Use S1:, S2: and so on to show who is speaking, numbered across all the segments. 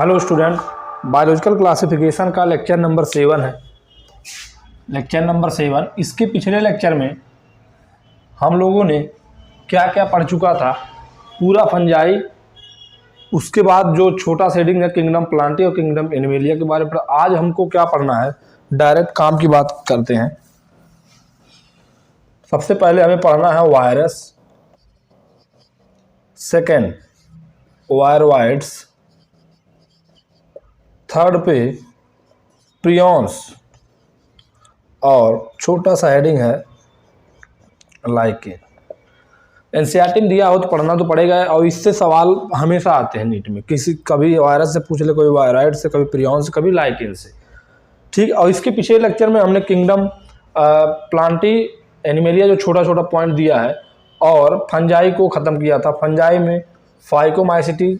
S1: Hello student, biological classification का lecture number 7 है। Lecture number 7, इसके पिछले लेक्चर में हम लोगों ने क्या क्या पढ़ चुका था, पूरा फंजाई, उसके बाद जो छोटा शेडिंग है किंगडम प्लांटी और किंगडम एनिमेलिया के बारे में। आज हमको क्या पढ़ना है, डायरेक्ट काम की बात करते हैं। सबसे पहले हमें पढ़ना है वायरस, सेकेंड वायरवाइड्स, थर्ड पे प्रियॉन्स और छोटा सा हेडिंग है लाइकेन। एनसीईआरटी में दिया हो तो पढ़ना तो पड़ेगा, और इससे सवाल हमेशा आते हैं नीट में। कभी वायरस से पूछ ले, कभी वायरॉइड से, कभी प्रियॉन से, कभी लाइकेन से। ठीक। और इसके पिछले लेक्चर में हमने किंगडम प्लांटी एनिमेलिया जो छोटा छोटा पॉइंट दिया है और फंजाई को ख़त्म किया था। फंजाई में फाइकोमाइसिटीज,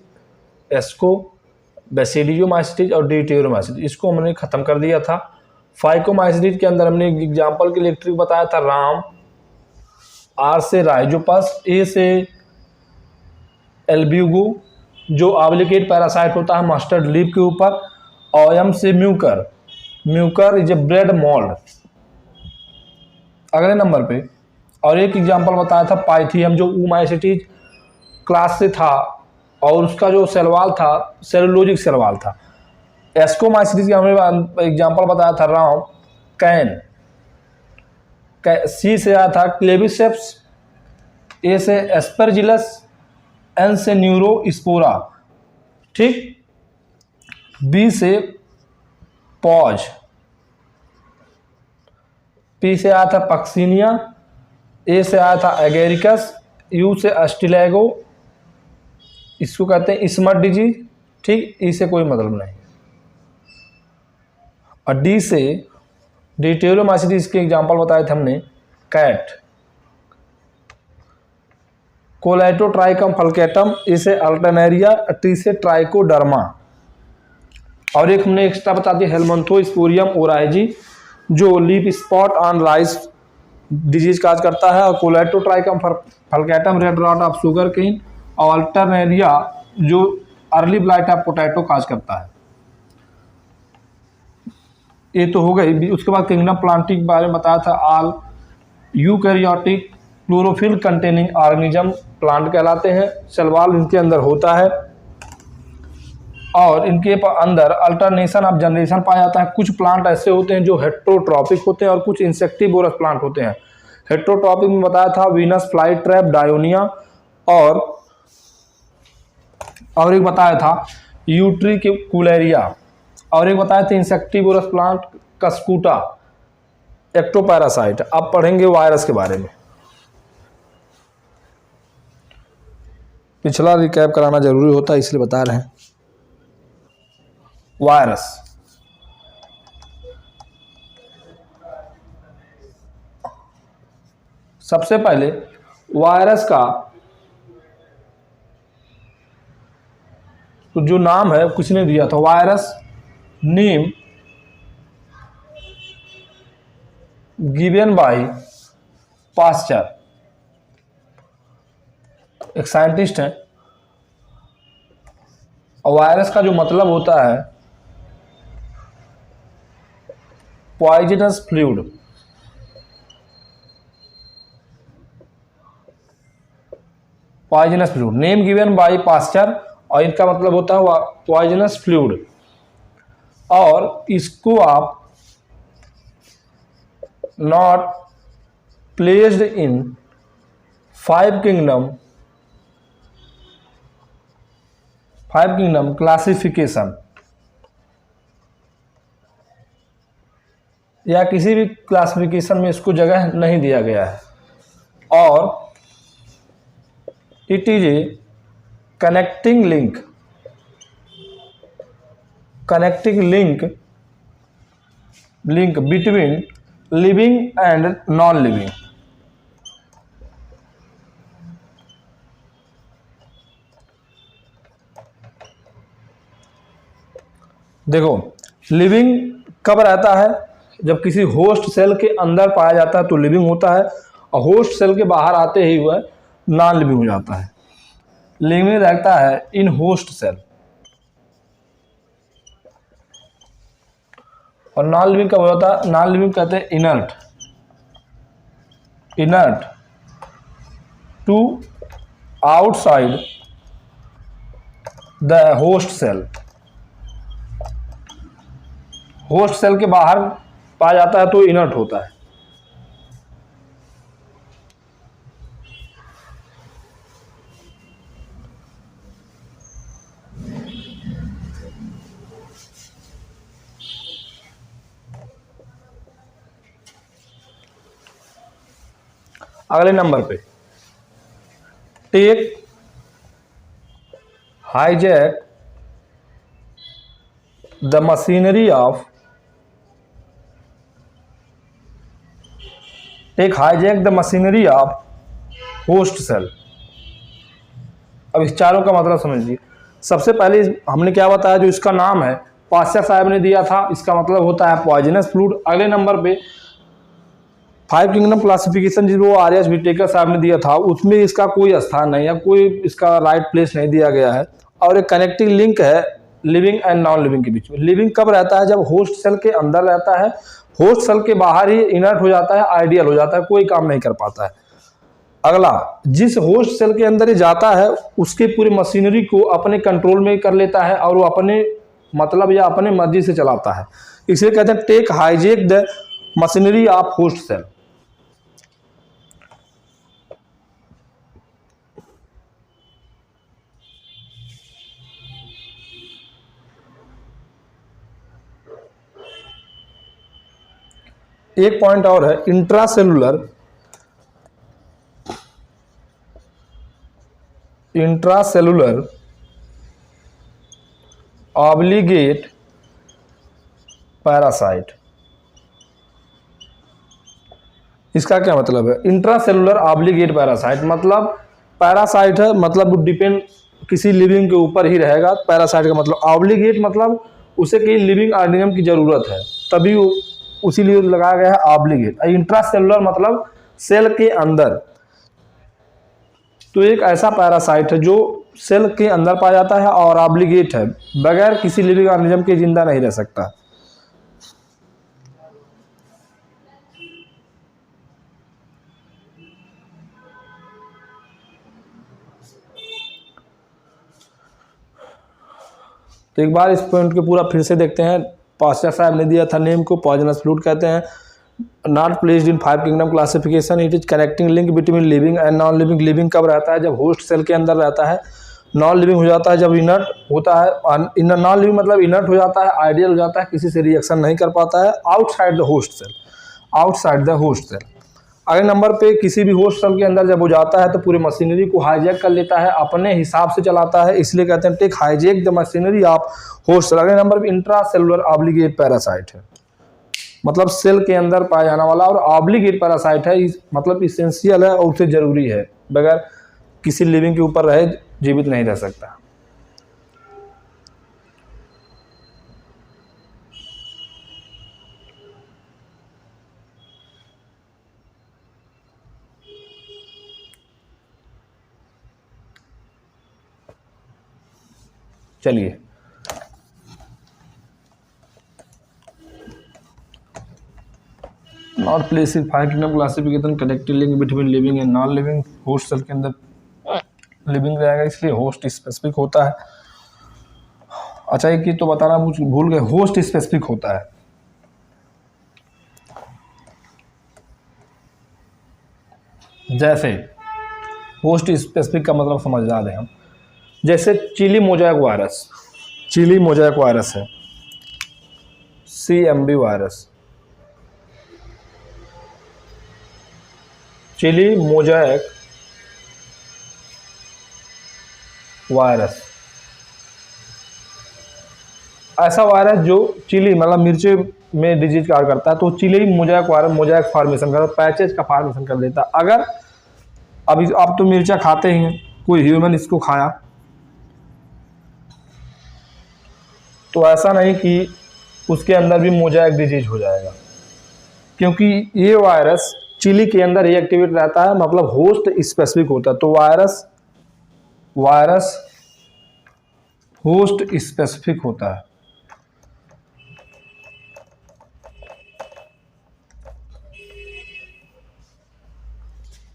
S1: एस्को बेसिडियोमाइसिटीज और डिटेरोमाइसिटीज, इसको हमने ख़त्म कर दिया था। फाइकोमाइसिटीज के अंदर हमने एग्जाम्पल के लिए ट्रिक बताया था राम, आर से राइजोपस, ए से एल्ब्यूगो जो ऑब्लिगेट पैरासाइट होता है मस्टर्ड लीफ के ऊपर, और एम से Mucor, Mucor is a bread mould. अगले नंबर पे और एक एग्जाम्पल बताया था पाइथियम जो ऊमाइसिटीज क्लास से था और उसका जो सेलवाल था सेलुलोजिक सेलवाल था। एस्कोमाइसिटीज का हमने एग्जाम्पल बताया था राम, कैन, सी से आया था क्लेविसेप्स, ए से एस्परजिलस, एन से न्यूरोस्पोरा, ठीक, बी से पॉज, पी से आया था पक्सिनिया, ए से आया था एगेरिकस, यू से अस्टिलेगो, इसको कहते हैं स्मट डिजीज, ठीक, ई से कोई मतलब नहीं, और डी से डिटेरोमाइसिटीज के एग्जाम्पल बताए थे हमने कैट, कोलेटोट्राइकम फल्केटम, ए से अल्टरनेरिया, टी से ट्राइकोडर्मा, और एक हमने एक्स्ट्रा बता दिया हेलमंथोस्पोरियम ओराइजी जो leaf spot on rice disease cause करता है, और Colletotrichum falcatum red rot of sugar cane, और अल्टरनेरिया जो early blight of potato cause करता है। ये तो हो गई। उसके बाद किंगडम प्लांटी के बारे में बताया था all eukaryotic chlorophyll containing organism plant कहलाते हैं। सेलवाल इनके अंदर होता है और इनके अंदर अल्टरनेशन ऑफ जनरेशन पाया जाता है। कुछ प्लांट ऐसे होते हैं जो हेट्रोट्रॉपिक होते हैं और कुछ इंसेक्टिवोरस प्लांट होते हैं। हेट्रोट्रॉपिक में बताया था वीनस फ्लाई ट्रैप, डायोनिया, और एक बताया था यूट्रिकुलेरिया, और एक बताया था इंसेक्टिवोरस प्लांट कस्कूटा, एक्टोपैरासाइट। अब पढ़ेंगे वायरस के बारे में। पिछला रिकैप कराना जरूरी होता है इसलिए बता रहे हैं। वायरस, सबसे पहले वायरस का तो जो नाम है किसी ने दिया था, virus name given by Pasteur, एक साइंटिस्ट है। और वायरस का जो मतलब होता है poisonous fluid, poisonous fluid, name given by Pasteur, और इनका मतलब होता है पॉइजनस फ्लूइड। और इसको आप not placed in 5 kingdom classification, या किसी भी क्लासिफिकेशन में इसको जगह नहीं दिया गया है। और it is a connecting link between living and non living. देखो, लिविंग कब रहता है, जब किसी होस्ट सेल के अंदर पाया जाता है तो लिविंग होता है, और होस्ट सेल के बाहर आते ही वह नॉन लिविंग हो जाता है। लिविंग रहता है इन होस्ट सेल, और नॉन लिविंग कब होता है? नॉन लिविंग कहते हैं inert to outside the host cell. Host cell के बाहर पाया जाता है तो इनर्ट होता है। अगले नंबर पे, take hijack the machinery of host cell. अब इस चारों का मतलब समझिए। सबसे पहले हमने क्या बताया, जो इसका नाम है पास्चर साहब ने दिया था, इसका मतलब होता है पॉइजनस फ्लूइड। अगले नंबर पे 5 किंगडम क्लासिफिकेशन जो आर.एस. व्हिटेकर साहब ने दिया था, उसमें इसका कोई स्थान नहीं है, कोई इसका राइट प्लेस नहीं दिया गया है। और एक कनेक्टिंग लिंक है लिविंग एंड नॉन लिविंग के बीच में। लिविंग कब रहता है? जब होस्ट सेल के अंदर रहता है, होस्ट सेल के बाहर ही इनर्ट हो जाता है, आइडियल हो जाता है, कोई काम नहीं कर पाता है। अगला, जिस होस्ट सेल के अंदर ये जाता है उसके पूरी मशीनरी को अपने कंट्रोल में कर लेता है और वो अपने मतलब या अपने मर्जी से चलाता है, इसलिए कहते हैं take hijack the machinery of host cell. एक पॉइंट और है, इंट्रासेलुलर ऑब्लिगेट पैरासाइट। इसका क्या मतलब है? इंट्रासेलुलर ऑब्लिगेट पैरासाइट मतलब पैरासाइट है, मतलब डिपेंड किसी लिविंग के ऊपर ही रहेगा। पैरासाइट का मतलब ऑब्लिगेट मतलब उसे कई लिविंग ऑर्गेनिज्म की जरूरत है, तभी उसी लिए लगाया गया है ऑब्लिगेट। इंट्रासेलुलर मतलब सेल के अंदर। तो एक ऐसा पैरासाइट है जो सेल के अंदर पाया जाता है और ऑब्लिगेट है, बगैर किसी लिविंग ऑर्गेनिज्म के जिंदा नहीं रह सकता। तो एक बार इस पॉइंट को पूरा फिर से देखते हैं। पास्चर साहब ने दिया था नेम को, पॉइजनस फ्लूइड कहते हैं, not placed in 5 kingdom classification, it is connecting link between living and non living. Living कब रहता है? जब होस्ट सेल के अंदर रहता है। नॉन लिविंग हो जाता है जब इनर्ट होता है। नॉन लिविंग मतलब इनर्ट हो जाता है, आइडियल हो जाता है, किसी से रिएक्शन नहीं कर पाता है, outside the host cell, outside the host cell. अगले नंबर पे, किसी भी होस्ट सेल के अंदर जब वो जाता है तो पूरी मशीनरी को हाईजैक कर लेता है, अपने हिसाब से चलाता है, इसलिए कहते हैं take hijack the machinery of host cell. अगले नंबर पे इंट्रासेलुलर ऑब्लिगेट पैरासाइट है, मतलब सेल के अंदर पाया जाने वाला, और ऑब्लिगेट पैरासाइट है मतलब इसेंशियल है और उसे जरूरी है, बगैर किसी लिविंग के ऊपर रहे जीवित नहीं रह सकता। चलिए, not place in 5 kingdom classification, connecting link between living and non living. Host cell के अंदर लिविंग रहेगा, इसलिए होस्ट स्पेसिफिक होता है। अच्छा, एक चीज तो बताना भूल गए, होस्ट स्पेसिफिक होता है। जैसे होस्ट स्पेसिफिक का मतलब समझा दें हम, जैसे चिली मोजाइक वायरस है, CMV virus, chilli mosaic virus, ऐसा वायरस जो चिली मतलब मिर्चे में डिजीज कार्य करता है, तो chilli mosaic virus mosaic formation कर, पैचेज का फॉर्मेशन कर देता है। अगर अभी आप तो मिर्चा खाते ही हैं, कोई ह्यूमन इसको खाया तो ऐसा नहीं कि उसके अंदर भी मोजाइक डिजीज हो जाएगा, क्योंकि ये वायरस चिली के अंदर ही एक्टिवेट रहता है, मतलब होस्ट स्पेसिफिक होता है। तो वायरस होस्ट स्पेसिफिक होता है।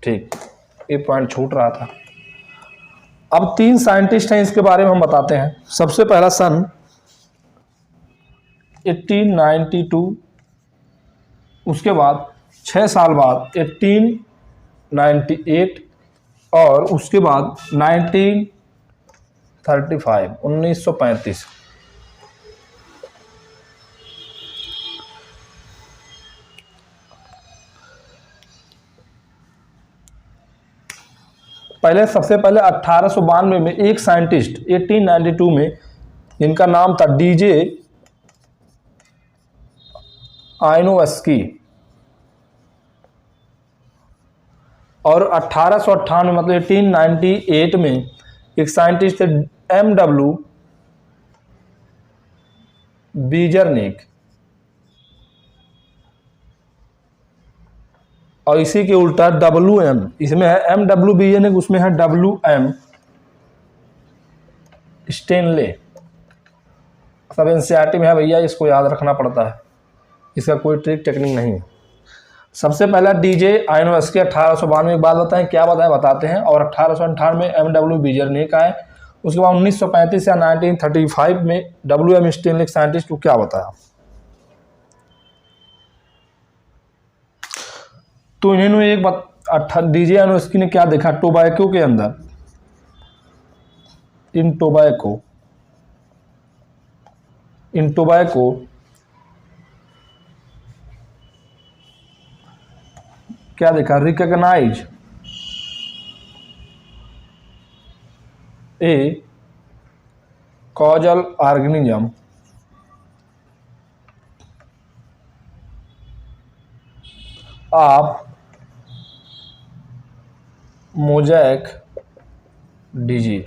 S1: ठीक, ये पॉइंट छूट रहा था। अब 3 साइंटिस्ट हैं, इसके बारे में हम बताते हैं। सबसे पहला सन 1892, उसके बाद 6 साल बाद 1898 और उसके बाद 1935। सबसे पहले 1892 में एक साइंटिस्ट 1892 में, जिनका नाम था डीजे आयनोव्स्की, और 1898 मतलब 1898 में एक साइंटिस्ट थे MW बीजरनिक, और इसी के उल्टा WM, इसमें है MW बीजरनिक, उसमें है WM स्टेनले। सब एनसीईआरटी में है भैया, इसको याद रखना पड़ता है, इसका कोई ट्रिक टेक्निक नहीं है। सबसे पहला डीजे आयनोव्स्की 1892 की बात बताएं, क्या बताएं बताते हैं। और 1898 में MW बीजरनिक आए। उसके बाद 1935 या 1935 में WM स्टेनले साइंटिस्ट को क्या बताया। तो इन्होंने एक बात, डीजे आयनोव्स्की ने क्या देखा, टोबैको के अंदर, इन टोबैको क्या देखा, recognise a causal organism of mosaic disease.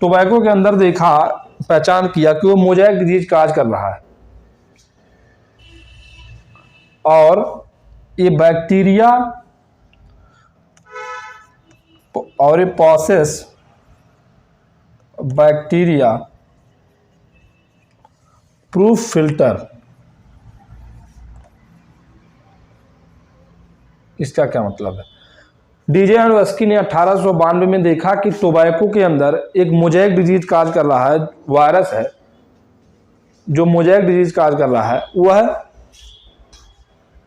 S1: Tobacco के अंदर देखा, पहचान किया कि वो मोज़ैक डिजीज काज कर रहा है, और ये बैक्टीरिया और ये प्रोसेस बैक्टीरिया प्रूफ फिल्टर, इसका क्या मतलब है। डीजे आयनोव्स्की ने 1892 में देखा कि टोबैको के अंदर एक मोज़ैक डिजीज काज कर रहा है, वायरस है जो मोज़ैक डिजीज काज कर रहा है, वह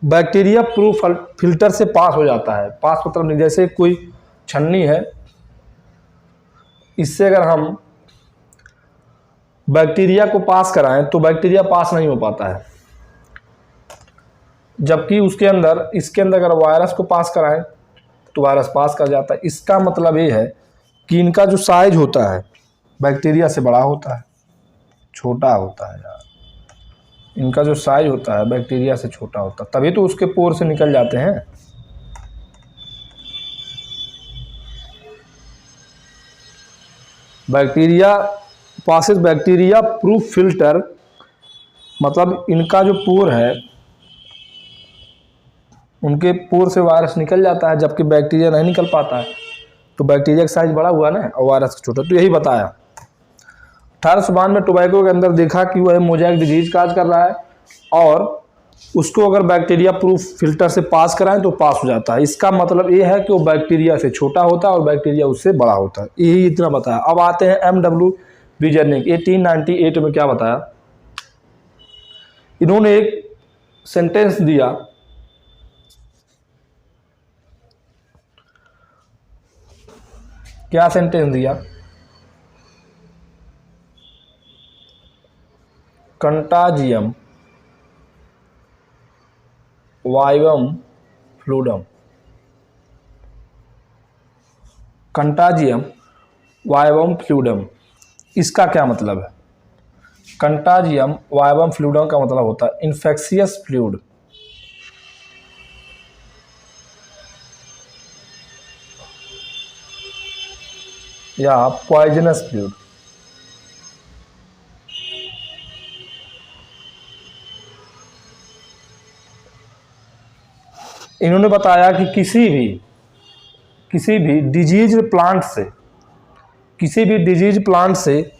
S1: बैक्टीरिया प्रूफ फिल्टर से पास हो जाता है। पास मतलब जैसे कोई छन्नी है, इससे अगर हम बैक्टीरिया को पास कराएं तो बैक्टीरिया पास नहीं हो पाता है, जबकि उसके अंदर, इसके अंदर अगर वायरस को पास कराएं तो वायरस पास कर जाता है। इसका मतलब ये है कि इनका जो साइज होता है बैक्टीरिया से बड़ा होता है, छोटा होता है यार, इनका जो साइज होता है बैक्टीरिया से छोटा होता है, तभी तो उसके पोर से निकल जाते हैं। Bacteria passes bacteria proof filter, मतलब इनका जो पोर है, उनके पोर से वायरस निकल जाता है, जबकि बैक्टीरिया नहीं निकल पाता है। तो बैक्टीरिया का साइज बड़ा हुआ ना, और वायरस छोटा। तो यही बताया। 1892 में टोबैको के अंदर देखा कि वह मोज़ैक डिजीज काज कर रहा है, और उसको अगर बैक्टीरिया प्रूफ फिल्टर से पास कराएं तो पास हो जाता है। इसका मतलब ये है कि वो बैक्टीरिया से छोटा होता है और बैक्टीरिया उससे बड़ा होता है। यही इतना बताया। अब आते हैं MW बीजरनिक 1898 में क्या बताया। इन्होंने एक सेंटेंस दिया, क्या सेंटेंस दिया, कंटाजियम वाइवम फ्लूडम। कंटाजियम वाइवम फ्लूडम, इसका क्या मतलब है। कंटाजियम वाइवम फ्लूडम का मतलब होता है इन्फेक्शियस फ्लूइड, या पॉइजनस फ्लूइड। इन्होंने बताया कि किसी भी डिजीज प्लांट से, किसी भी डिजीज प्लांट से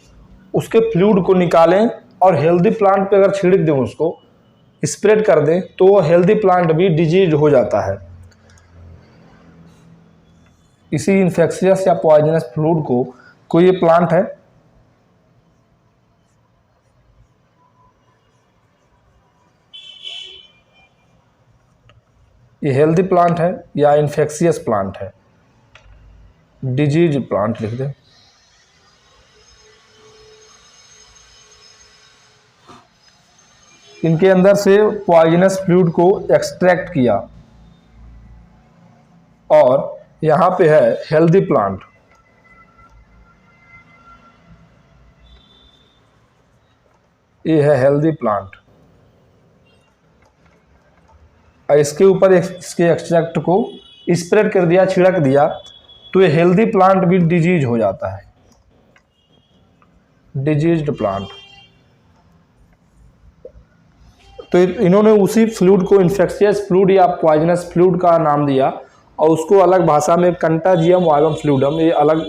S1: उसके फ्लूइड को निकालें और हेल्दी प्लांट पे अगर छिड़क दें, उसको स्प्रेड कर दें, तो वो हेल्दी प्लांट भी डिजीज हो जाता है। इसी इन्फेक्शियस या पॉइजनस फ्लूइड को कोई ये प्लांट है, ये हेल्दी प्लांट है या इन्फेक्शियस प्लांट है, डिजीज प्लांट लिख दें। इनके अंदर से पॉइजनस फ्लूइड को एक्सट्रैक्ट किया और यहां पे है हेल्दी प्लांट। ये है हेल्दी प्लांट, और इसके ऊपर इसके एक्सट्रैक्ट को स्प्रेड कर दिया, छिड़क दिया, तो ये हेल्दी प्लांट भी डिजीज हो जाता है, डिजीज्ड प्लांट। तो इन्होंने उसी फ्लूइड को इन्फेक्शियस फ्लूइड या पॉइजनस फ्लूइड का नाम दिया और उसको अलग भाषा में कंटाजियम वाइवम फ्लूइडम, ये अलग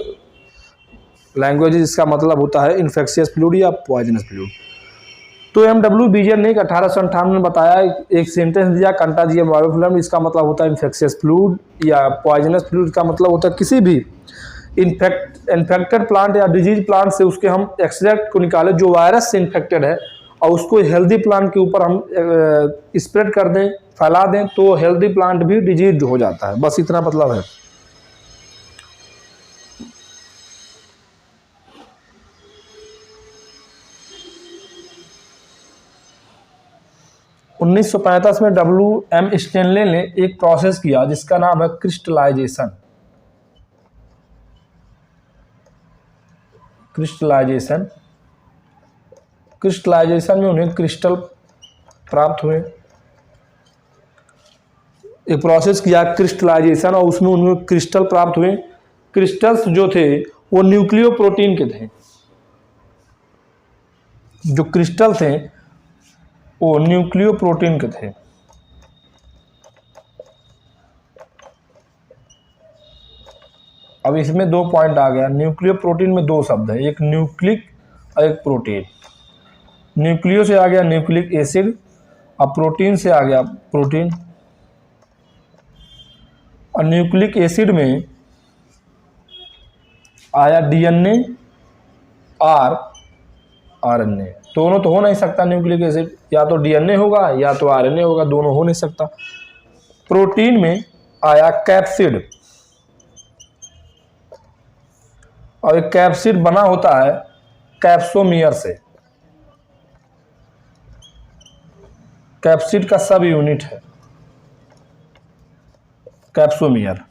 S1: लैंग्वेज इसका मतलब होता है इन्फेक्शियस फ्लूइड या पॉइजनस फ्लूइड। तो MW बीजन ने 1898 में बताया, एक सेंटेंस दिया कंटाजियम वाइवम फ्लूइडम, इसका मतलब होता है इन्फेक्शियस फ्लूइड या पॉइजनस फ्लूइड का मतलब होता है किसी भी इन्फेक्टेड प्लांट या डिजीज प्लांट से उसके हम एक्सट्रैक्ट को निकालें जो वायरस से इन्फेक्टेड है और उसको हेल्दी प्लांट के ऊपर हम स्प्रेड कर दें, फैला दें, तो हेल्दी प्लांट भी डिजीज हो जाता है। बस इतना मतलब है। उन्नीस 1935 में WM स्टेनले ने एक प्रोसेस किया जिसका नाम है क्रिस्टलाइजेशन। क्रिस्टलाइजेशन में उन्हें क्रिस्टल प्राप्त हुए। एक प्रोसेस किया क्रिस्टलाइजेशन और उसमें उन्हें क्रिस्टल प्राप्त हुए। क्रिस्टल्स जो थे वो न्यूक्लियो प्रोटीन के थे, जो क्रिस्टल थे वो न्यूक्लियो प्रोटीन के थे। अब इसमें दो पॉइंट आ गया। न्यूक्लियो प्रोटीन में दो शब्द है, एक न्यूक्लिक और एक प्रोटीन। न्यूक्लियो से आ गया न्यूक्लिक एसिड और प्रोटीन से आ गया प्रोटीन। और न्यूक्लिक एसिड में आया DNA और RNA। दोनों तो हो नहीं सकता न्यूक्लिक एसिड, या तो DNA होगा या तो RNA होगा, दोनों हो नहीं सकता। प्रोटीन में आया कैप्सिड, और एक कैप्सिड बना होता है कैप्सोमियर से। कैप्सिड का सब यूनिट है कैप्सोमियर।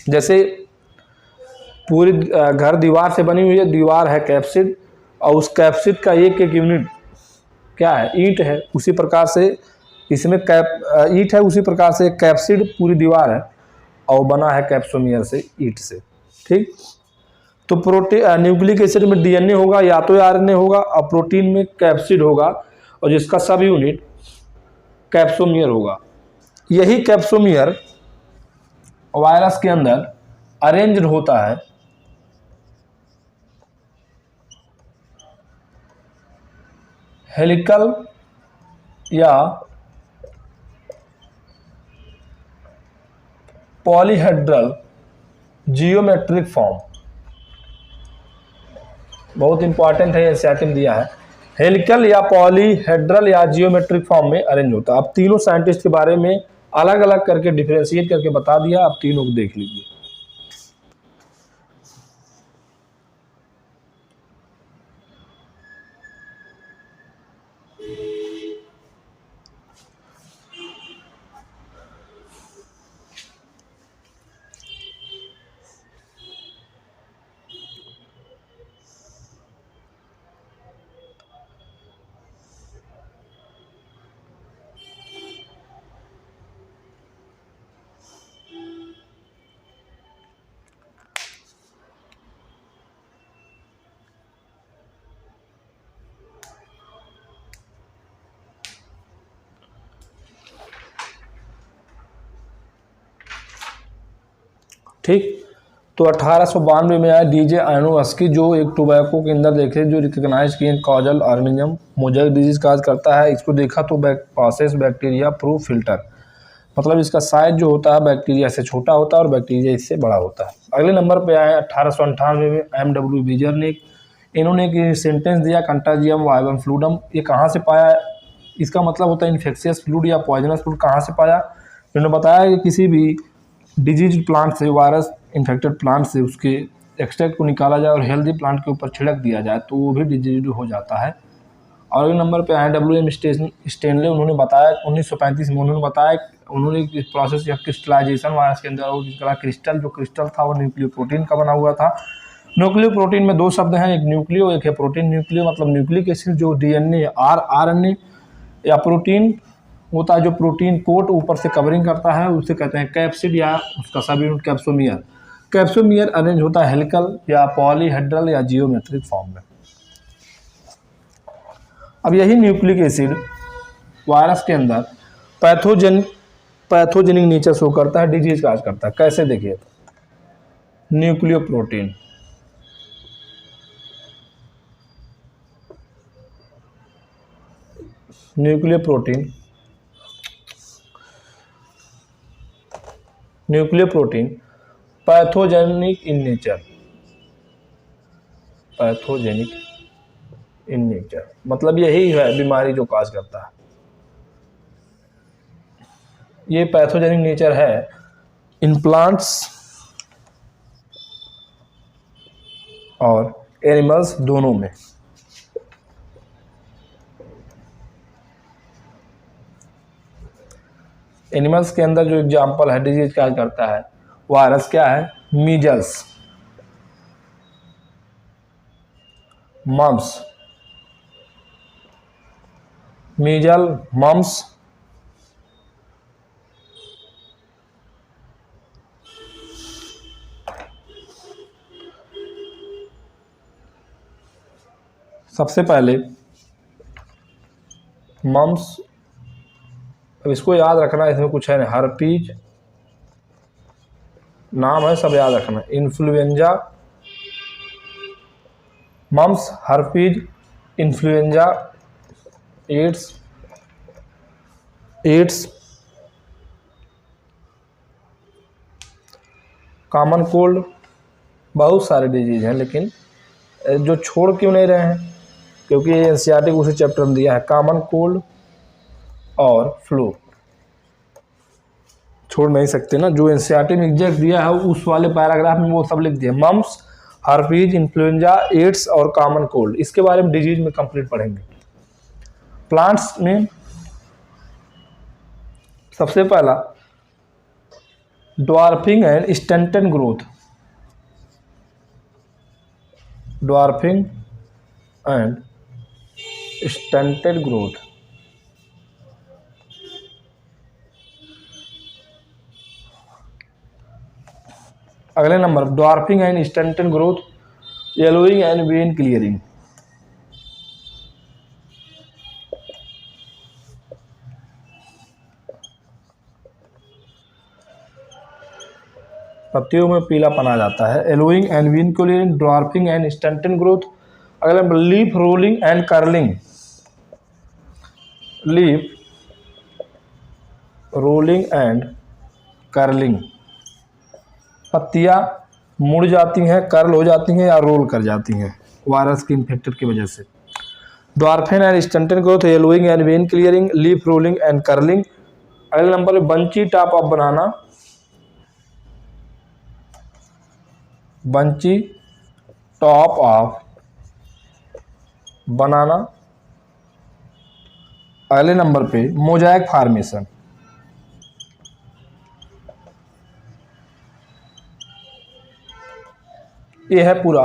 S1: जैसे पूरी घर दीवार से बनी हुई है, दीवार है कैप्सिड, और उस कैप्सिड का एक एक यूनिट क्या है, ईंट है। उसी प्रकार से इसमें ईंट है, उसी प्रकार से कैप्सिड पूरी दीवार है और बना है कैप्सोमियर से, ईंट से। ठीक। तो प्रोटीन न्यूक्लिक एसिड में DNA होगा या तो RNA होगा, और प्रोटीन में कैप्सिड होगा और जिसका सब यूनिट कैप्सोमियर होगा। यही कैप्सोमियर वायरस के अंदर अरेंज्ड होता है हेलिकल या पॉलीहेड्रल जियोमेट्रिक फॉर्म। बहुत इंपॉर्टेंट है, एनसीईआरटी में दिया है। हेलिकल या पॉलीहेड्रल या जियोमेट्रिक फॉर्म में अरेंज होता है। अब तीनों साइंटिस्ट के बारे में अलग अलग करके डिफरेंशिएट करके बता दिया, आप तीनों को देख लीजिए। ठीक। तो 1892 में आया DJ आयनोव्स्की, जो एक टोबैको के अंदर देखे जो रिकग्नाइज किए causal organism Mosaic disease cause करता है। इसको देखा तो पासेस बैक्टीरिया प्रूफ फिल्टर, मतलब इसका साइज जो होता है बैक्टीरिया से छोटा होता है और बैक्टीरिया इससे बड़ा होता है। अगले नंबर पे आए 1898 में M.W. वीजरनिक। इन्होंने एक सेंटेंस दिया कंटाजियम वाइवम फ्लूडम। ये कहाँ से पाया है? इसका मतलब होता है इन्फेक्शियस फ्लूड या पॉइजनस फ्लूड कहाँ से पाया। इन्होंने बताया कि किसी भी डिजीज प्लांट से, वायरस इन्फेक्टेड प्लांट से उसके एक्सट्रैक्ट को निकाला जाए और हेल्दी प्लांट के ऊपर छिड़क दिया जाए तो वो भी डिजीज हो जाता है। और अगले नंबर पे आए W.M. स्टेनले। उन्होंने बताया 1935 में उन्होंने बताया, उन्होंने इस प्रोसेस या क्रिस्टलाइजेशन वायरस के अंदर, और जिसका क्रिस्टल जो क्रिस्टल था वो न्यूक्लियो प्रोटीन का बना हुआ था। न्यूक्लियो प्रोटीन में दो शब्द हैं, एक न्यूक्लियो एक है प्रोटीन। न्यूक्लियो मतलब न्यूक्लिक एसिड जो DNA RNA या प्रोटीन होता है जो प्रोटीन कोट ऊपर से कवरिंग करता है, उसे कहते हैं कैप्सिड या उसका सब यूनिट कैप्सोमियर। कैप्सोमियर अरेंज होता है हेलिकल या पॉलीहेड्रल या जियोमेट्रिक फॉर्म में। अब यही न्यूक्लिक एसिड वायरस के अंदर पैथोजेनिक नेचर शो करता है, डिजीज काज करता है। कैसे देखिए, nucleo protein, nucleo protein, nucleo protein pathogenic in nature, pathogenic in nature मतलब यही है बीमारी जो काज करता है। ये पैथोजेनिक नेचर है इन प्लांट्स और एनिमल्स दोनों में। एनिमल्स के अंदर जो एग्जाम्पल है डिजीज क्या करता है, वायरस क्या है, मीजल्स, मम्स, मीजल, मम्स, सबसे पहले मम्स, अब इसको याद रखना, इसमें कुछ है नहीं, हर्पीज नाम है, सब याद रखना। Influenza, mumps, herpes, influenza, AIDS, common cold, बहुत सारे डिजीज हैं, लेकिन जो छोड़ क्यों नहीं रहे हैं, क्योंकि ये एनसीईआरटी उसी चैप्टर में दिया है, कॉमन कोल्ड और फ्लू छोड़ नहीं सकते ना, जो एनसीईआरटी में एग्जैक्ट दिया है उस वाले पैराग्राफ में वो सब लिख दिया, मम्स, हर्पीज, इन्फ्लुएंजा, एड्स और कॉमन कोल्ड। इसके बारे में डिजीज में कंप्लीट पढ़ेंगे। प्लांट्स में सबसे पहला dwarfing and stunted growth, dwarfing and stunted growth. अगले number dwarfing and stunted growth, yellowing and vein clearing. पत्तियों में पीलापन आ जाता है, yellowing and vein clearing, dwarfing and stunted growth. अगले number leaf rolling and curling, leaf rolling and curling, पत्तियां मुड़ जाती हैं, कर्ल हो जाती हैं या रोल कर जाती हैं वायरस की इन्फेक्टेड की वजह से। Dwarfing and stunted growth, yellowing and vein clearing, leaf rolling and curling. अगले नंबर पे bunchy top of banana, bunchy top of banana. अगले नंबर पे मोजाइक फॉर्मेशन, ये है पूरा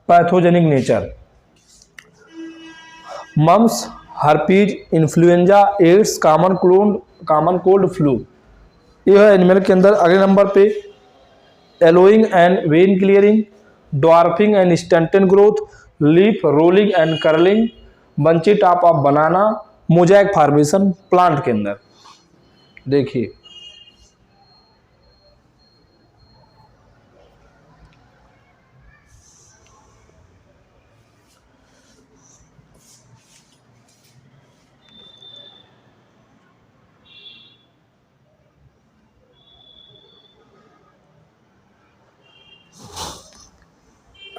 S1: pathogenic nature. Mumps, herpes, influenza, AIDS, common cold, flu, ये है animal के अंदर। अगले नंबर पे yellowing and vein clearing, dwarfing and stunted growth, leaf rolling and curling, bunchy top of banana, mosaic formation plant के अंदर। देखिए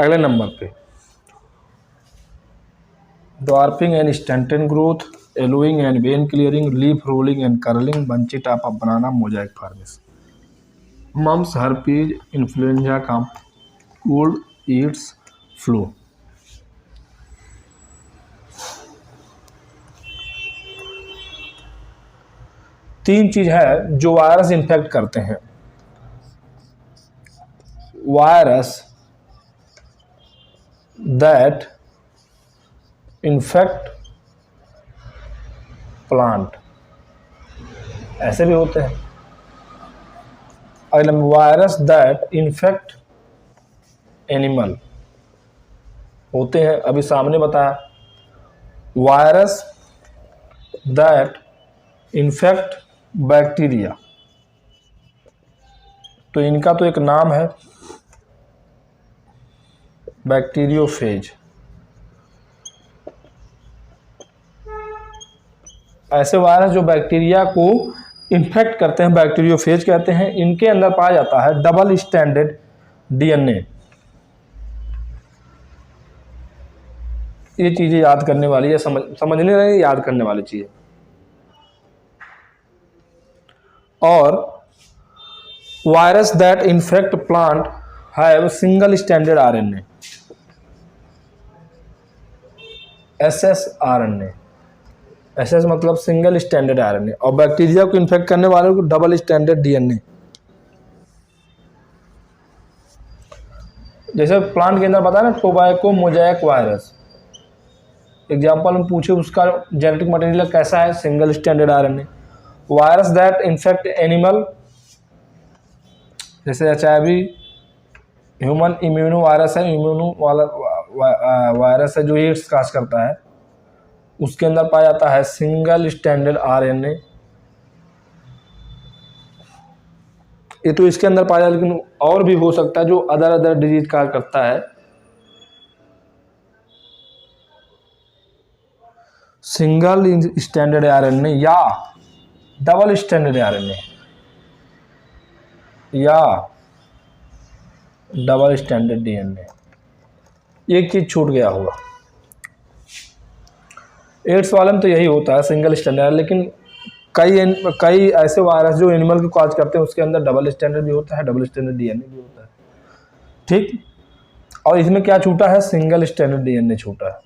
S1: अगले नंबर पे dwarfing and stunted growth, yellowing and vein clearing, leaf rolling and curling, bunchy type of banana, mosaic formation. Mumps, herpes, influenza का cold, AIDS, flu. तीन चीज है जो वायरस इन्फेक्ट करते हैं। वायरस दैट इन्फेक्ट प्लांट, ऐसे भी होते हैं। अगला वायरस दैट इन्फेक्ट एनिमल होते हैं, अभी सामने बताया। वायरस दैट इन्फेक्ट बैक्टीरिया, तो इनका तो एक नाम है बैक्टीरियोफेज। ऐसे वायरस जो बैक्टीरिया को इन्फेक्ट करते हैं बैक्टीरियोफेज कहते हैं। इनके अंदर पाया जाता है डबल स्टैंडर्ड डीएनए। ये चीजें याद करने वाली है, समझने रहे, याद करने वाली चीज है। और virus that infect plant have single standard RNA, एसएसआरएनए। SS मतलब सिंगल स्टैंडर्ड आरएनए, और बैक्टीरिया को इन्फेक्ट करने वाले को डबल स्टैंडर्ड डीएनए। जैसे प्लांट के अंदर बताया ना टोबैको मोजाइक वायरस, एग्जाम्पल हम पूछे उसका जेनेटिक मटेरियल कैसा है, single standard RNA. Virus that infect animal, जैसे एचआईवी ह्यूमन इम्यूनो वायरस है, इम्यूनो वाला वायरस है जो एड्स काज करता है, उसके अंदर पाया जाता है सिंगल स्टैंडर्ड आरएनए। ये तो इसके अंदर पाया, लेकिन और भी हो सकता है जो अदर डिजीज का करता है। सिंगल स्टैंडर्ड आरएनए या डबल स्टैंडर्ड आरएनए या डबल स्टैंडर्ड डीएनए। एक चीज छूट गया होगा, एड्स वाले में तो यही होता है सिंगल स्टैंडर्ड, लेकिन कई ऐसे वायरस जो एनिमल को कॉज करते हैं उसके अंदर डबल स्टैंडर्ड भी होता है, डबल स्टैंडर्ड डीएनए भी होता है। ठीक, और इसमें क्या छूटा है, सिंगल स्टैंडर्ड डीएनए छूटा है।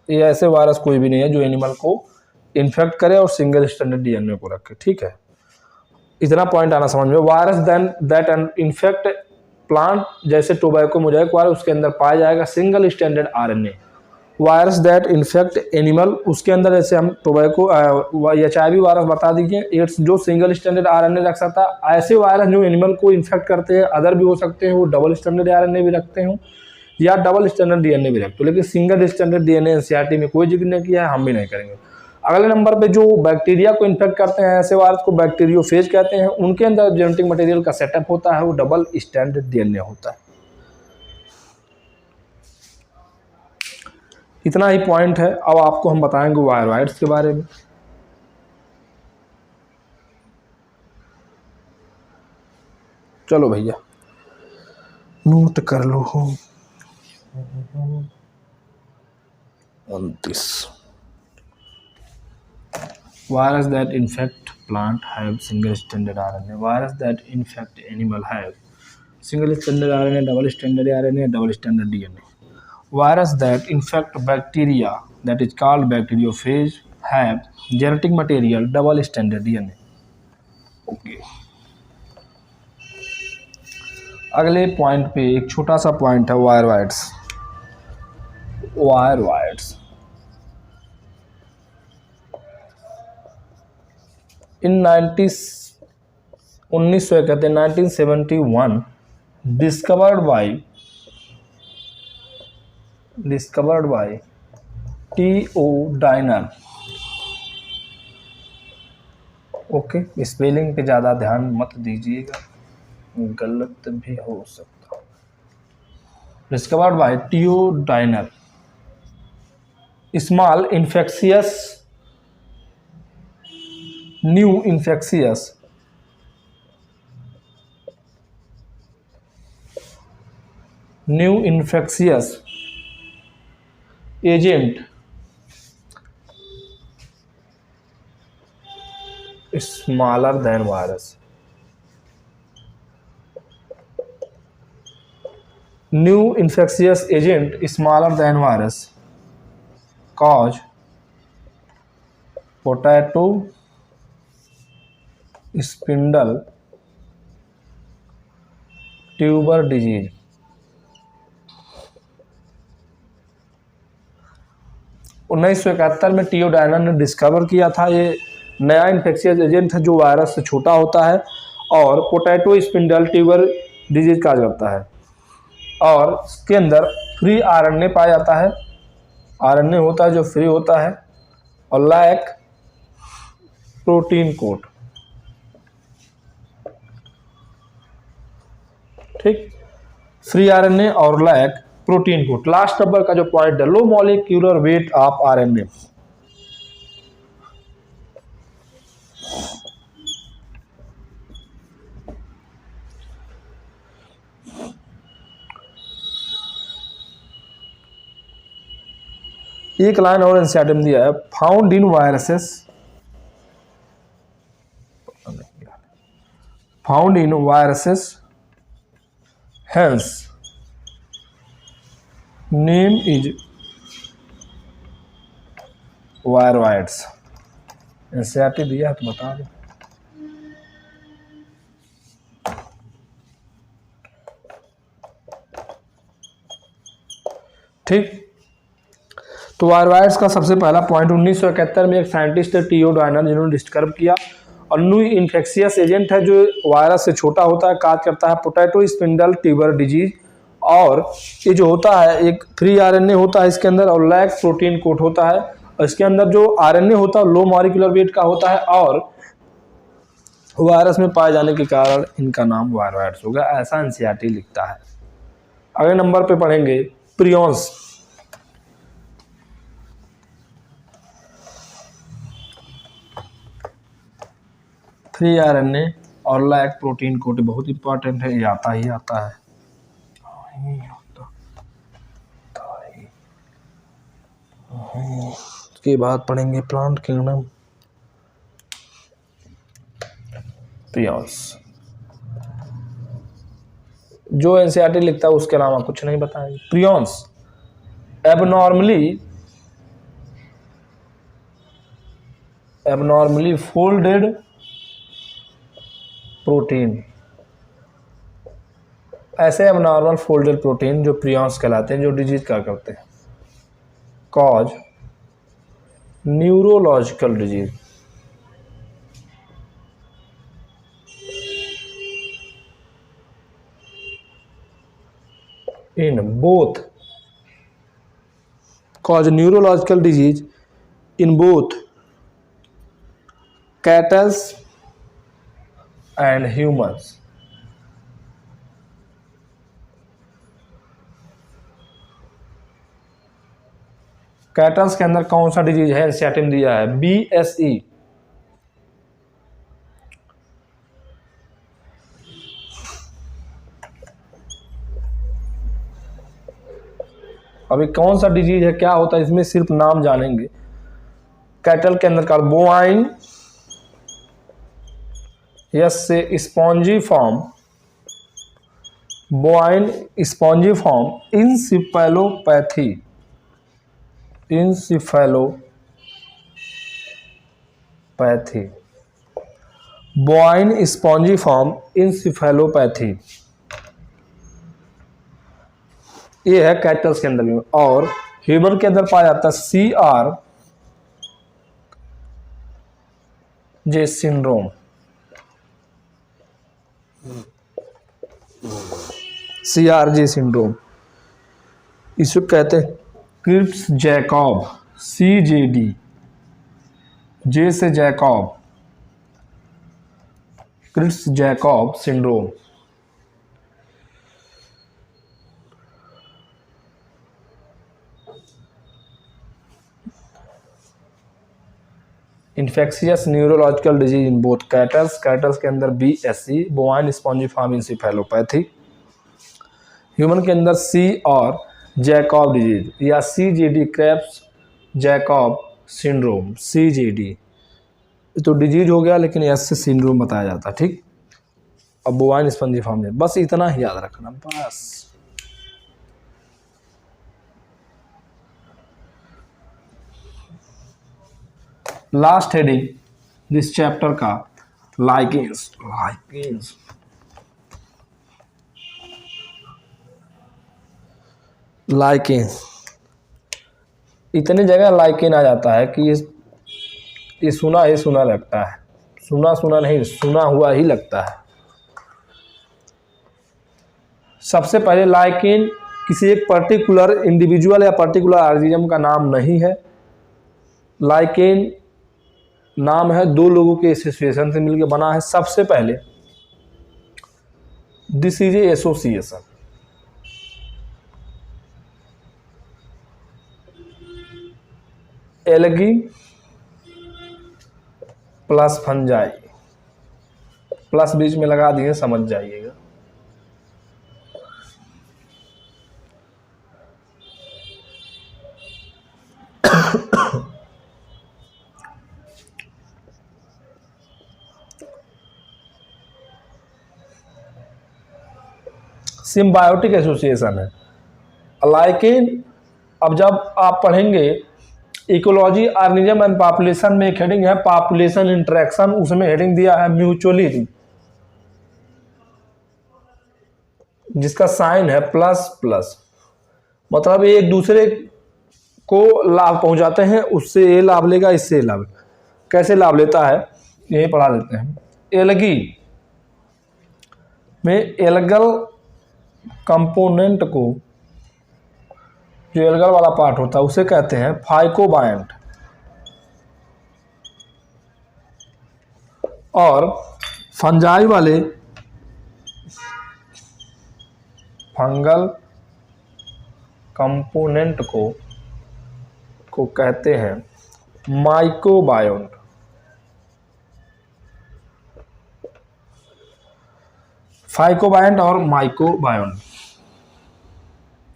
S1: ये ऐसे वायरस कोई भी नहीं है जो एनिमल को इन्फेक्ट करे और सिंगल स्टैंडर्ड डीएनए को रखे। ठीक है, इतना पॉइंट आना समझ में। वायरस दैट इन्फेक्ट प्लांट, जैसे टोबैको मोजाइक वायरस, उसके अंदर पाया जाएगा single standard RNA. Virus that infect animal, उसके अंदर जैसे हम टोबैको एचआईवी वायरस बता दीजिए, एड्स जो सिंगल स्टैंडर्ड आरएनए रख सकता है। ऐसे वायरस जो एनिमल को इन्फेक्ट करते हैं अदर भी हो सकते हैं, वो डबल स्टैंडर्ड आरएनए भी रखते हो या डबल स्टैंडर्ड डीएनए भी रखते हो, लेकिन सिंगल स्टैंडर्ड डीएनए एनसीईआरटी में कोई जिक्र नहीं किया है, हम भी नहीं करेंगे। अगले नंबर पे जो बैक्टीरिया को इन्फेक्ट करते हैं ऐसे वायरस को बैक्टीरियोफेज कहते हैं। उनके अंदर जेनेटिक मटेरियल का सेटअप होता है, वो डबल स्टैंडर्ड डीएनए होता है। इतना ही पॉइंट है। अब आपको हम बताएंगे वायरस के बारे में। चलो भैया नोट कर लो। 29 virus that infect plant have single standard RNA, virus that infect animal have single standard RNA, double standard RNA, double standard DNA. Virus that infect bacteria, that is called bacteriophage, have genetic material double standard DNA. Okay. अगले point पे एक छोटा सा point है वायरवाइड्स। वायरवाइड्स इन 1971 discovered by T.O. Diner। Okay, spelling पे ज़्यादा ध्यान मत दीजिएगा, गलत भी हो सकता। Discovered by T.O. Diner small infectious new infectious new infectious agent smaller than virus. New infectious agent smaller than virus cause potato spindle tuber disease. 1971 में टियोडाइना ने डिस्कवर किया था। ये नया इन्फेक्शियस एजेंट है जो वायरस से छोटा होता है और पोटैटो स्पिंडल ट्यूबर डिजीज कहा जाता है और इसके अंदर फ्री आरएनए पाया जाता है। आरएनए होता है जो फ्री होता है और लैक प्रोटीन कोट। ठीक, फ्री आरएनए और lack protein coat. Last number का जो पॉइंट है, low molecular weight of RNA. एक लाइन और एनसीईआरटी में दिया है, found in viruses, found in viruses hence name is viroids. NCERT दिया है तो बता दो। ठीक, तो वायरवाइड्स का सबसे पहला पॉइंट 1971 में एक साइंटिस्ट है टियोडाइना जिन्होंने डिस्कवर किया और न्यू इन्फेक्शियस एजेंट है जो वायरस से छोटा होता है, काज करता है पोटैटो स्पिंडल ट्यूबर डिजीज। और ये जो होता है एक फ्री आरएनए होता है इसके अंदर और लैक प्रोटीन कोट होता है और इसके अंदर जो आरएनए होता है लो मॉलिक्यूलर वेट का होता है और वायरस में पाए जाने के कारण इनका नाम वायरवाइड्स होगा, ऐसा एनसीईआरटी लिखता है। अगले नंबर पे पढ़ेंगे प्रियॉन्स। फ्री आरएनए और लैक प्रोटीन कोट बहुत इंपॉर्टेंट है, ये आता ही आता है। उसके बाद पढ़ेंगे प्लांट किंगडम। प्रियॉन्स जो एनसीईआरटी लिखता है उसके अलावा कुछ नहीं बताएंगे। प्रियॉन्स एबनॉर्मली फोल्डेड प्रोटीन, ऐसे एबनॉर्मल फोल्डेड प्रोटीन जो प्रियॉन्स कहलाते हैं जो डिजीज क्या करते हैं, cause neurological disease. In both cause neurological disease in both cattle and humans. Kettles के अंदर कौन सा डिजीज है एनसीईआरटी में दिया है, BSE। अभी कौन सा डिजीज है क्या होता है इसमें सिर्फ नाम जानेंगे। कैटल के अंदर का बोवाइन, यस से spongiform, bovine spongiform encephalopathy, encephalopathy, bovine spongiform encephalopathy, ये है कैटल्स के अंदर में। और ह्यूमन के अंदर पाया जाता है CRJ सिंड्रोम, CRJ सिंड्रोम, इसको कहते हैं क्रिप्स जैकॉब, CJD, जे से जैकॉब, क्रिप्स Jakob syndrome. Infectious neurological disease in both cattles, cattles के अंदर BSE, bovine spongiform encephalopathy, human के अंदर सी और जैकब डिजीज या CJD क्रेब्स जैकब सिंड्रोम, CJD तो डिजीज हो गया, लेकिन एस से सिंड्रोम बताया जाता है। ठीक, अब बोवाइन स्पंजिफॉर्म में बस इतना ही याद रखना बस। लास्ट हेडिंग दिस चैप्टर का लाइकेंस। लाइकेंस इतनी जगह लाइकेन आ जाता है कि ये सुना ही सुना लगता है, सुना सुना नहीं सुना हुआ ही लगता है। सबसे पहले लाइकेन किसी एक पर्टिकुलर इंडिविजुअल या पर्टिकुलर ऑर्गेनिज्म का नाम नहीं है। लाइकेन नाम है दो लोगों के एसोसिएशन से मिलकर बना है। सबसे पहले this is a association, algae plus fungi, plus बीच में लगा दिए, समझ जाइएगा। सिम्बायोटिक एसोसिएशन है। लाइकेन अब जब आप पढ़ेंगे इकोलॉजी ऑर्गेनिज्म एंड पॉपुलेशन में एक हेडिंग है पॉपुलेशन इंटरेक्शन, उसमें हेडिंग दिया है म्यूचुअली, जिसका साइन है प्लस प्लस, मतलब ये एक दूसरे को लाभ पहुंचाते हैं, उससे ये लाभ लेगा, इससे लाभ। कैसे लाभ लेता है यही पढ़ा देते हैं। एल्गी में एल्गल कंपोनेंट को, जो एल्गल वाला पार्ट होता है उसे कहते हैं फाइकोबायंट, और फंजाई वाले फंगल कंपोनेंट को कहते हैं माइकोबायोन्ट। फाइकोबायंट और माइकोबायोन्ट।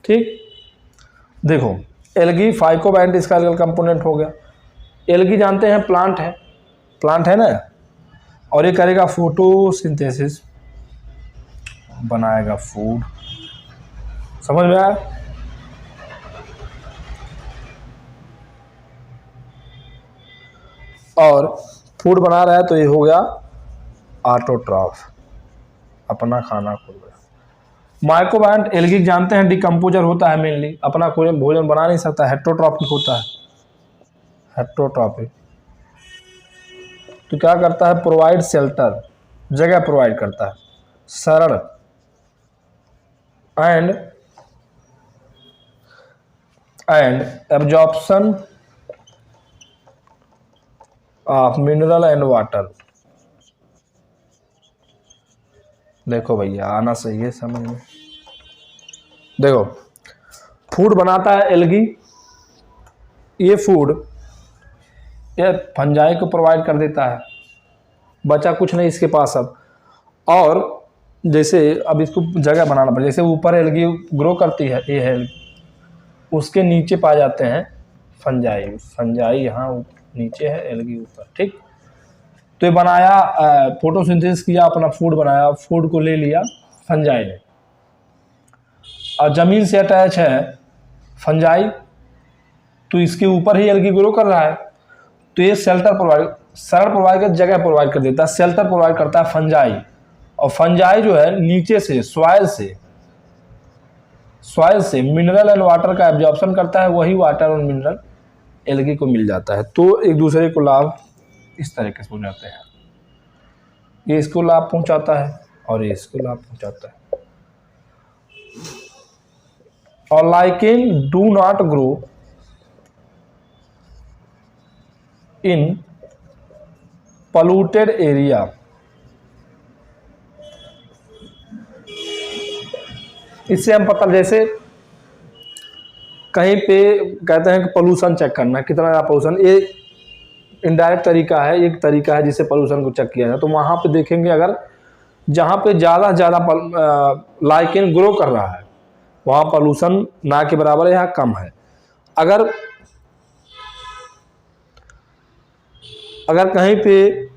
S1: ठीक, देखो एल्गी फाइकोबायंट इसका एल्गल कंपोनेंट हो गया। एल्गी जानते हैं प्लांट है ना, और ये करेगा फोटोसिंथेसिस, बनाएगा फूड। समझ में आया? और फूड बना रहा है तो ये हो गया ऑटोट्रॉफ, अपना खाना खुद बना। माइकोबायंट एल्गी जानते हैं डिकम्पोजर होता है, मेनली अपना कोई भोजन बना नहीं सकता, हेट्रोट्रॉपिक होता है। हेट्रोट्रॉपिक तो क्या करता है, प्रोवाइड शेल्टर, जगह प्रोवाइड करता है, सरल and absorption of mineral and water. देखो भैया आना सही है समझ में। देखो फूड बनाता है एल्गी, ये फूड ये फंजाई को प्रोवाइड कर देता है, बचा कुछ नहीं इसके पास अब। और जैसे अब इसको जगह बनाना पड़े, जैसे ऊपर एल्गी ग्रो करती है, ये है उसके नीचे पाए जाते हैं फंजाई यहाँ नीचे है, एल्गी ऊपर। ठीक, तो ये बनाया, फोटोसिंथेसिस किया, अपना फूड बनाया, फूड को ले लिया फंजाई ने, और ज़मीन से अटैच है फंजाई, तो इसके ऊपर ही एल्गी ग्रो कर रहा है, तो ये शेल्टर प्रोवाइड कर, जगह प्रोवाइड कर देता है, शेल्टर प्रोवाइड करता है फंजाई। और फंजाई जो है नीचे से सॉइल से मिनरल एंड वाटर का एब्जॉर्प्शन करता है, वही वाटर और मिनरल एल्गी को मिल जाता है, तो एक दूसरे को लाभ इस तरीके से पहुंचाते हैं। ये इसको लाभ पहुंचाता है और ये इसको लाभ पहुंचाता है। और lichen do not grow in polluted area. इससे हम पता, जैसे कहीं पे कहते हैं कि पोल्यूशन चेक करना, कितना पोल्यूशन, ये इनडायरेक्ट तरीका है, एक तरीका है जिससे पोल्यूशन को चेक किया जाए। तो वहाँ पे देखेंगे अगर जहाँ पे ज़्यादा लाइकेन ग्रो कर रहा है वहाँ पॉल्यूशन ना के बराबर है या कम है। अगर कहीं पे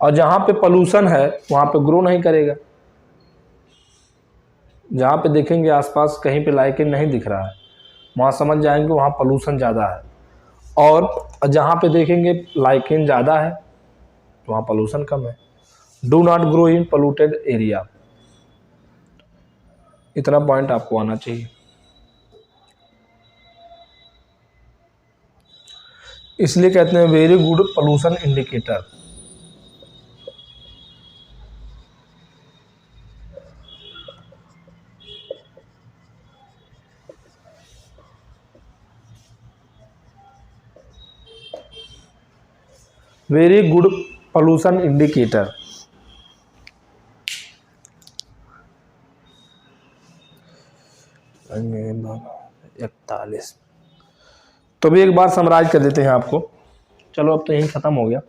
S1: और जहाँ पे पॉल्यूशन है वहाँ पे ग्रो नहीं करेगा। जहाँ पे देखेंगे आसपास कहीं पे लाइकेन नहीं दिख रहा है, वहाँ समझ जाएंगे वहाँ पॉल्यूशन ज़्यादा है, और जहाँ पे देखेंगे लाइकेन ज़्यादा है तो वहाँ पॉल्यूशन कम है। Do not grow in polluted area, इतना पॉइंट आपको आना चाहिए। इसलिए कहते हैं very good pollution indicator. Very good pollution indicator. इकतालीस। तो भी एक बार समराइज कर देते हैं आपको। चलो अब तो यही ख़त्म हो गया।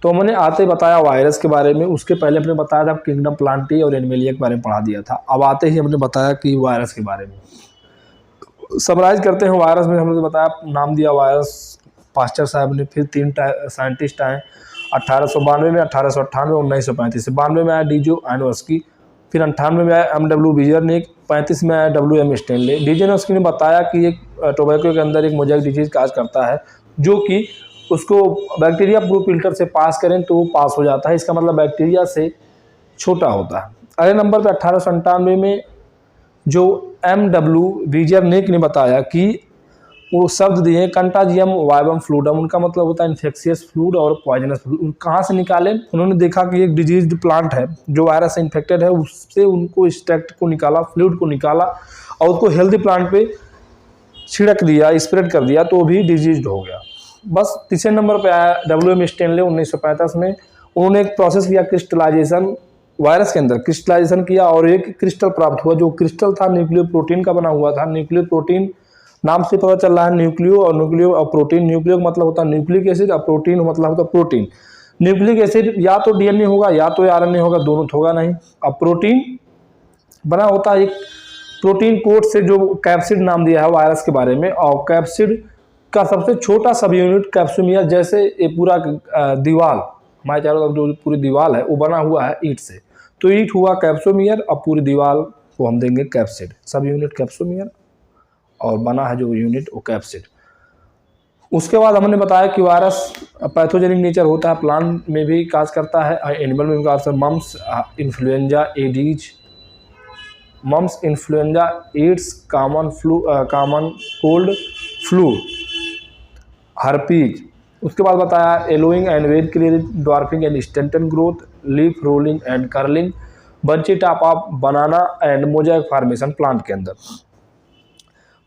S1: तो मैंने आते बताया वायरस के बारे में, उसके पहले हमने बताया था किंगडम प्लांटी और एनिमेलिया के बारे में पढ़ा दिया था। अब आते ही हमने बताया कि वायरस के बारे में समराइज करते हैं। वायरस में हमने बताया, नाम दिया वायरस पास्टर साहब ने, फिर 3 साइंटिस्ट आए 1892 में, 1898 में, 1935 से। 92 में आया डीजो आइनोस्की, फिर 98 में आया M.W. विजरनिक, 35 में आया W.M. स्टेनले। डीजोनोस्की ने बताया कि एक टोबैको के अंदर एक मोजाइक डिजीज काज करता है, जो कि उसको बैक्टीरिया प्रूफ फिल्टर से पास करें तो वो पास हो जाता है। इसका मतलब बैक्टीरिया से छोटा होता है। अगले नंबर पे 1897 में जो M.W. विजरनिक ने बताया कि वो शब्द दिए कंटाजियम वाइबम फ्लूडम, उनका मतलब होता है इन्फेक्शियस फ्लूड और पॉइजनस फ्लूड। कहाँ से निकाले? उन्होंने देखा कि एक डिजीज्ड प्लांट है जो वायरस से इन्फेक्टेड है, उससे उनको एक्सट्रैक्ट को निकाला, फ्लूइड को निकाला और उसको हेल्दी प्लांट पे छिड़क दिया, स्प्रेड कर दिया, तो वो भी डिजीज्ड हो गया। बस तीसरे नंबर पे आया W.M. स्टेनले 1935 में। उन्होंने एक प्रोसेस किया क्रिस्टलाइजेशन, वायरस के अंदर क्रिस्टलाइजेशन किया और एक क्रिस्टल प्राप्त हुआ। जो क्रिस्टल था न्यूक्लियो प्रोटीन का बना हुआ था। न्यूक्लियो प्रोटीन नाम से पता चल रहा है, न्यूक्लियो और प्रोटीन। न्यूक्लियो का मतलब होता है न्यूक्लिक एसिड और प्रोटीन मतलब होता है प्रोटीन। न्यूक्लिक एसिड या तो DNA होगा या तो RNA होगा, दोनों तो होगा नहीं। अब प्रोटीन बना होता है एक प्रोटीन कोड से, जो कैप्सिड नाम दिया है वायरस के बारे में। और कैप्सिड का सबसे छोटा सब यूनिट कैप्सुमियर, जैसे ये पूरा दीवार हमारे चारों तरफ जो पूरी दीवार है वो बना हुआ है ईंट से, तो ईंट हुआ कैप्सुमियर और पूरी दीवार को हम देंगे कैप्सिड, सब यूनिट कैप्सुमियर और बना है जो यूनिट वो कैप्सिड। उसके बाद हमने बताया कि वायरस पैथोजेनिक नेचर होता है, प्लांट में भी काज करता है, एनिमल में भी काज करता है। Mumps, influenza, AIDS, mumps, influenza, AIDS, common cold flu, herpes. उसके बाद बताया yellowing and vein clearing, dwarfing and stunted growth, leaf rolling and curling, bunchy top of banana and mosaic formation plant के अंदर।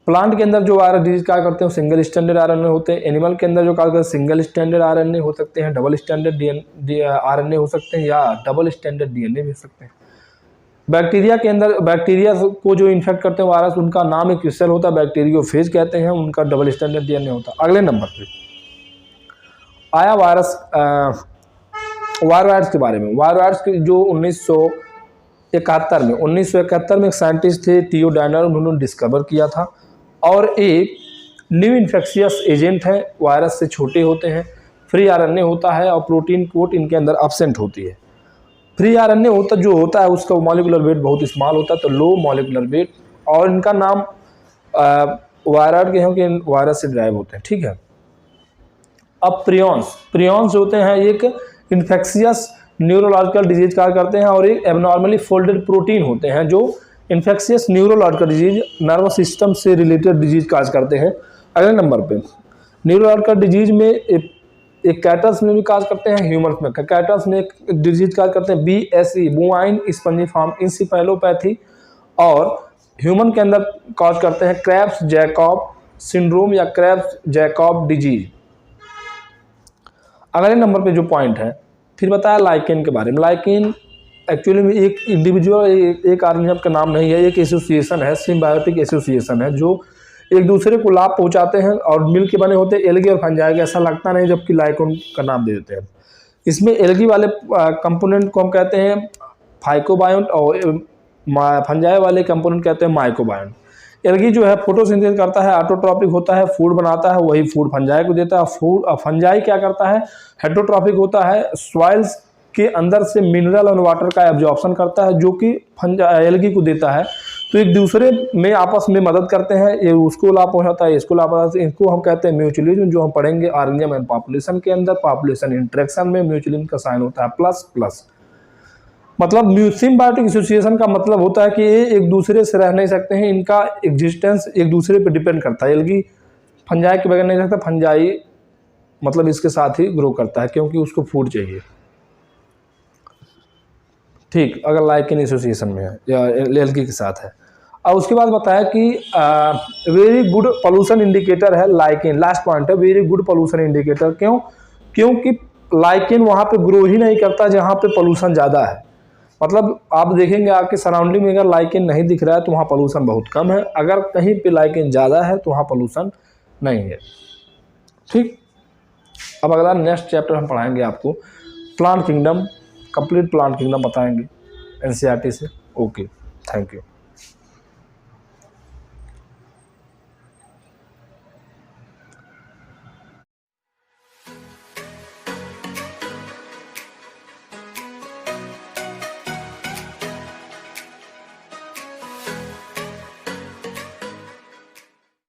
S1: Plant के अंदर जो virus disease क्या करते हैं सिंगल स्टैंडर्ड RNA होते हैं। एनिमल के अंदर जो क्या करते हैं सिंगल स्टैंडर्ड RNA हो सकते हैं, डबल स्टैंडर्ड RNA हो सकते हैं, या डबल स्टैंडर्ड DNA भी हो सकते हैं। बैक्टीरिया के अंदर, बैक्टीरिया को जो इन्फेक्ट करते हैं वायरस, उनका नाम एक क्रिस्टल होता है, बैक्टीरियोफेज कहते हैं, उनका डबल स्टैंडर्ड DNA होता है। अगले नंबर पे आया वायरस, वायरस के बारे में। वायरस के जो 1971 में एक साइंटिस्ट थे टीओ डायनर, उन्होंने डिस्कवर किया था। और एक न्यू इन्फेक्शियस एजेंट है, वायरस से छोटे होते हैं, फ्री RNA होता है और प्रोटीन कोट इनके अंदर एब्सेंट होती है। फ्री RNA होता जो होता है उसका मॉलिक्यूलर वेट बहुत स्मॉल होता है, तो लो मॉलिक्यूलर वेट, और इनका नाम वायरस के हैं कि वायरस से ड्राइव होते हैं, ठीक है। अब प्रियॉन्स होते हैं एक इन्फेक्शियस न्यूरोलॉजिकल डिजीज का करते हैं, और एक एबनॉर्मली फोल्डेड प्रोटीन होते हैं जो infectious neurological disease, nervous system से रिलेटेड डिजीज काज करते हैं। अगले नंबर पे न्यूरोलॉजिकल डिजीज में एक कैटल्स में भी काज करते हैं, ह्यूमन्स में। कैटल्स में एक डिजीज काज करते हैं BSE, बुआइन स्पंजिफॉर्म इंसेफेलोपैथी, और ह्यूमन के अंदर काज करते हैं क्रेब्स जैकॉब सिंड्रोम या क्रेब्स जैकॉब डिजीज। अगले नंबर पे जो पॉइंट है, फिर बताया लाइकेन के बारे में। लाइकेन एक्चुअली में एक इंडिविजुअल, एक ऑर्गेनिज्म का नाम नहीं है, एक एसोसिएशन है, सिम्बायोटिक एसोसिएशन है, जो एक दूसरे को लाभ पहुंचाते हैं और मिल के बने होते हैं एल्गी और फंजाई, ऐसा लगता नहीं जबकि लाइकोन का नाम दे देते हैं। इसमें एल्गी वाले कंपोनेंट को हम कहते हैं फाइकोबायोन्ट और फंजाई वाले कंपोनेंट कहते हैं माइकोबायोन्ट। एल्गी जो है फोटोसिंथेसिस करता है, ऑटोट्रॉपिक होता है, फूड बनाता है, वही फूड फंजाई को देता है। फूड फंजाई क्या करता है, हेटरोट्रॉपिक होता है, सॉइल्स के अंदर से मिनरल और वाटर का एब्जॉर्प्शन करता है जो कि एल्गी को देता है। तो एक दूसरे में आपस में मदद करते हैं, ये उसको लाभ पहुंचाता है, इसको लाभ पहुंचाता है। इसको हम कहते हैं म्यूचुअलिज्म, जो हम पढ़ेंगे ऑर्गेनिज्म एंड पॉपुलेशन के अंदर। पॉपुलेशन इंटरेक्शन में म्यूचुअलिज्म का साइन होता है प्लस प्लस। मतलब सिम्बायोटिक एसोसिएशन का मतलब होता है कि ये एक दूसरे से रह नहीं सकते हैं, इनका एग्जिस्टेंस एक दूसरे पर डिपेंड करता है। एल्गी फंजाई के बगैर नहीं रहता, फंजाई मतलब इसके साथ ही ग्रो करता है क्योंकि उसको फूड चाहिए। ठीक, अगर लाइकेन एसोसिएशन में है या एल्गी के साथ है। और उसके बाद बताया कि वेरी गुड पोल्यूशन इंडिकेटर है लाइकेन। लास्ट पॉइंट है वेरी गुड पोल्यूशन इंडिकेटर। क्यों? क्योंकि लाइकेन वहाँ पे ग्रो ही नहीं करता जहाँ पे पोल्यूशन ज़्यादा है। मतलब आप देखेंगे आपके सराउंडिंग में अगर लाइकेन नहीं दिख रहा है तो वहाँ पोल्यूशन बहुत कम है, अगर कहीं पे लाइकेन ज़्यादा है तो वहाँ पोल्यूशन नहीं है। ठीक, अब अगला नेक्स्ट चैप्टर हम पढ़ाएंगे आपको plant kingdom, complete plant kingdom बताएंगे एनसीईआरटी से। Okay, thank you.